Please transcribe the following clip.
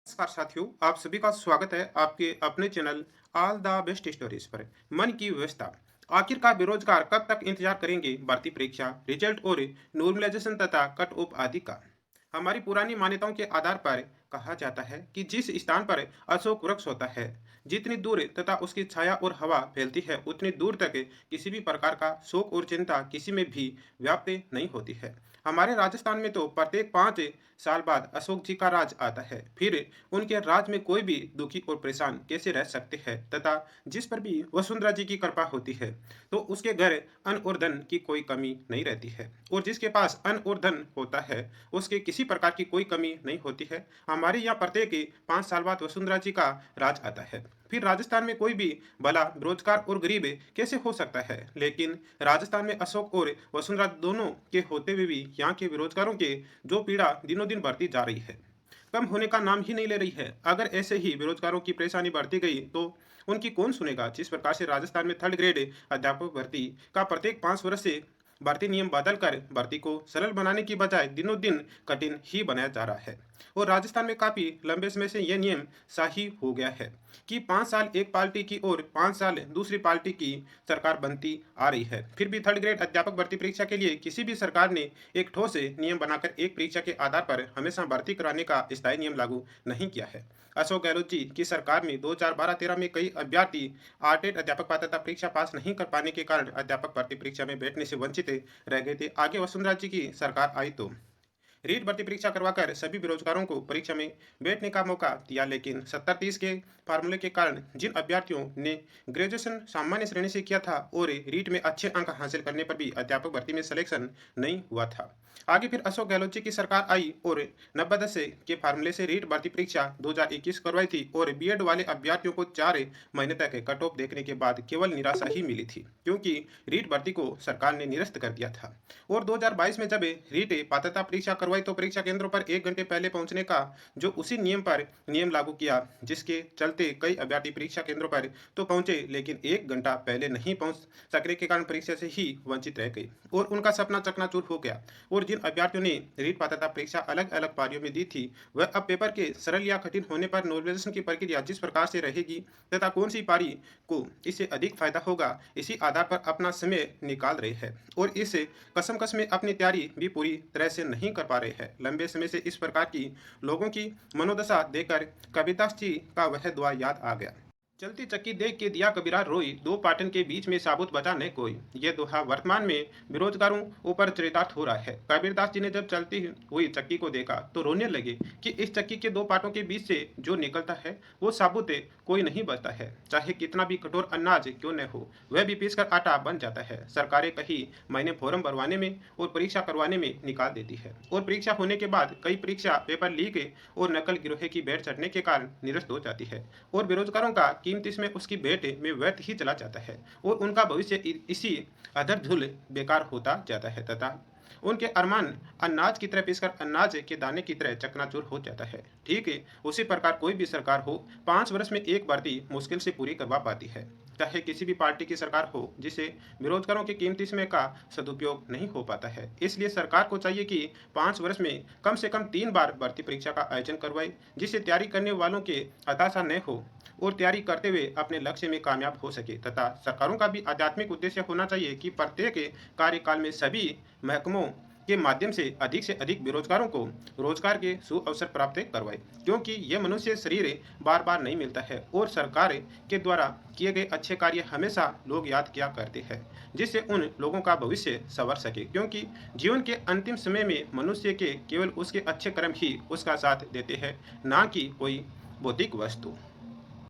नमस्कार साथियों, आप सभी का स्वागत है आपके अपने channel all the best stories पर। मन की व्यवस्था। आखिरकार बेरोजगार कब तक इंतजार करेंगे भर्ती परीक्षा, रिजल्ट और नॉर्मलाइजेशन तथा कट ऑफ आदि का। हमारी पुरानी मान्यताओं के आधार पर कहा जाता है कि जिस स्थान पर अशोक वृक्ष होता है, जितनी दूर तथा उसकी छाया और हवा फैलती है, उतनी दूर तक किसी भी प्रकार का शोक और चिंता किसी में भी व्याप्त नहीं होती है। हमारे राजस्थान में तो प्रत्येक 5 साल बाद अशोक जी का राज आता है। फिर उनके राज में कोई भी दुखी और परेशान कैसे रह सकते हैं, तथा जिस पर भी वसुंधरा जी की कृपा होती है तो उसके घर अन्न और धन की कोई कमी नहीं रहती है, और जिसके पास अन्न और धन होता है उसके किसी प्रकार की कोई कमी नहीं होती है। हमारे यहाँ प्रत्येक 5 साल बाद वसुंधरा जी का राज आता है। फिर राजस्थान में कोई भी भला बेरोजगार और गरीब कैसे हो सकता है, लेकिन राजस्थान में अशोक और वसुंधरा दोनों के होते हुए भी यहाँ के बेरोजगारों के जो पीड़ा दिनों दिन बढ़ती जा रही है, कम होने का नाम ही नहीं ले रही है। अगर ऐसे ही बेरोजगारों की परेशानी बढ़ती गई तो उनकी कौन सुनेगा। जिस प्रकार से राजस्थान में थर्ड ग्रेड अध्यापक भर्ती का प्रत्येक 5 वर्ष से भर्ती नियम बदलकर भर्ती को सरल बनाने की बजाय दिनों दिन कठिन ही बनाया जा रहा है, और राजस्थान में काफी लंबे समय से यह नियम शाही हो गया है कि 5 साल एक पार्टी की और 5 साल दूसरी पार्टी की सरकार बनती आ रही है। फिर भी थर्ड ग्रेड अध्यापक भर्ती परीक्षा के लिए किसी भी सरकार ने एक ठोस नियम बनाकर एक परीक्षा के आधार पर हमेशा भर्ती कराने का स्थायी नियम लागू नहीं किया है। अशोक गहलोत जी की सरकार में 2012-13 में कई अभ्यर्थी आरटेट अध्यापक पात्रता परीक्षा पास नहीं कर पाने के कारण अध्यापक भर्ती परीक्षा में बैठने से वंचित रह गए थे। आगे वसुंधरा जी की सरकार आई तो रीट भर्ती परीक्षा करवाकर सभी बेरोजगारों को परीक्षा में बैठने का मौका दिया, लेकिन 70-30 के फार्मूले के कारण जिन अभ्यर्थियों ने ग्रेजुएशन सामान्य श्रेणी से किया था और रीट में अच्छे अंक हासिल करने पर भी अध्यापक भर्ती में सिलेक्शन नहीं हुआ था। आगे फिर अशोक गहलोत जी की सरकार आई और 90-10 के फार्मूले से रीट भर्ती परीक्षा 2021 करवाई थी, और बीएड वाले अभ्यर्थियों को 4 महीने तक कट ऑफ देखने के बाद केवल निराशा ही मिली थी, क्योंकि रीट भर्ती को सरकार ने निरस्त कर दिया था। और 2022 में जब रीट पात्रता परीक्षा करवाई तो परीक्षा केंद्रों पर 1 घंटे पहले पहुंचने का जो उसी नियम पर नियम लागू किया, जिसके चलते कई अभ्यर्थी परीक्षा केंद्रों पर तो पहुंचे लेकिन 1 घंटा पहले नहीं पहुंच सकने के कारण परीक्षा से ही वंचित रह गए और उनका सपना चकनाचूर हो गया। और जिन अभ्यर्थियों ने रीट पात्रता परीक्षा अलग अलग पारियों में दी थी, वह अब पेपर के सरल या कठिन होने पर नॉर्मलाइजेशन की प्रक्रिया जिस प्रकार से रहेगी तथा कौन सी पारी को इससे अधिक फायदा होगा, इसी आधार पर अपना समय निकाल रहे हैं और इस कसम में अपनी तैयारी भी पूरी तरह से नहीं कर पा रहे हैं। लंबे समय से इस प्रकार की लोगों की मनोदशा देखकर कबीरदास जी का वह दुआ याद आ गया। चलती चक्की देख के दिया कबीरा रोई, दो पाटन के बीच में साबुत बचा न कोई। ये दोहा वर्तमान में बेरोजगारों ऊपर चरितार्थ हो रहा है। कबीरदास जी ने जब चलती हुई चक्की को देखा तो रोने लगे कि इस चक्की के दो पाटों के बीच से जो निकलता है वो साबुत कोई नहीं बचता है, चाहे कितना भी कठोर अनाज क्यों न हो, वह भी पीसकर आटा बन जाता है। सरकारें कहीं महीने फॉर्म भरवाने में और परीक्षा करवाने में निकाल देती है, और परीक्षा होने के बाद कई परीक्षा पेपर लीक और नकल गिरोहे की भेंट चढ़ने के कारण निरस्त हो जाती है, और बेरोजगारों का कीमती समय उसकी भेंट में व्यर्थ ही चला जाता है और उनका भविष्य इसी अधर धुल बेकार होता जाता है तथा उनके अरमान अनाज की तरह पीसकर अनाज के दाने की तरह चकनाचूर हो जाता है। ठीक है, उसी प्रकार कोई भी सरकार हो 5 वर्ष में एक भर्ती मुश्किल से पूरी करवा पाती है, चाहे किसी भी पार्टी की सरकार हो, जिसे बेरोजगारों के कीमती समय का सदुपयोग नहीं हो पाता है। इसलिए सरकार को चाहिए कि 5 वर्ष में कम से कम 3 बार भर्ती परीक्षा का आयोजन करवाए, जिससे तैयारी करने वालों के हताशा न हो और तैयारी करते हुए अपने लक्ष्य में कामयाब हो सके। तथा सरकारों का भी आध्यात्मिक उद्देश्य होना चाहिए कि प्रत्येक कार्यकाल में सभी महकमों के माध्यम से अधिक बेरोजगारों को रोजगार के सुअवसर प्राप्त करवाए, क्योंकि यह मनुष्य शरीर बार बार नहीं मिलता है और सरकार के द्वारा किए गए अच्छे कार्य हमेशा लोग याद किया करते हैं, जिससे उन लोगों का भविष्य संवर सके, क्योंकि जीवन के अंतिम समय में मनुष्य के केवल उसके अच्छे कर्म ही उसका साथ देते हैं, ना कि कोई भौतिक वस्तु।